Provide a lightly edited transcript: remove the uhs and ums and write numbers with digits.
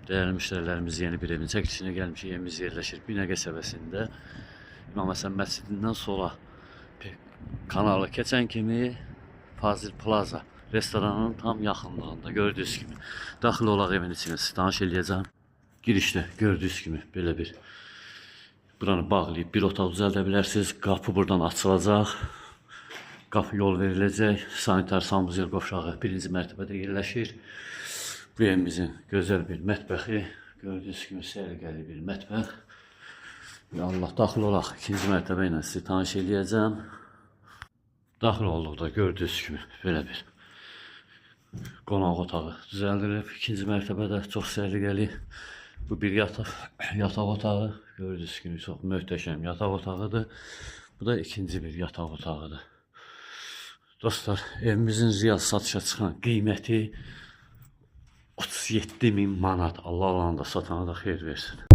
Değerli müşterilerimiz, yeni bir evin çəkilişinə gəlmişik. Evimiz yerləşir Binəqə səbəsində. İmam Həsən məscidindən sola kanalı keçən kimi Fazil Plaza restoranın tam yaxınlığında gördüyünüz kimi. Daxil olaq evin içinə, siz tanış eləyəcəm. Girişdə gördüyünüz kimi belə bir buranı bağlayıb bir otaq düzəldə bilərsiniz. Qapı buradan açılacaq. Qapı yol veriləcək. Sanitar sanuzel qovşağı birinci mərtəbədə yerləşir. Bu evimizin gözəl bir mətbəxi. Gördüyünüz kimi səliqəli bir mətbəx. Allah, daxil olaq. İkinci mərtəbə ilə sizi tanış eləyəcəm. Daxil olduqda gördüyünüz kimi belə bir qonaq otağı düzəldilib. İkinci mərtəbədə çox səliqəli bu bir yataq otağı. Gördüyünüz kimi çox möhtəşəm yataq otağıdır. Bu da ikinci bir yataq otağıdır. Dostlar, evimizin real satışa çıxan qiyməti 37.000 manat. Allah alanı da satana da xeyir versin.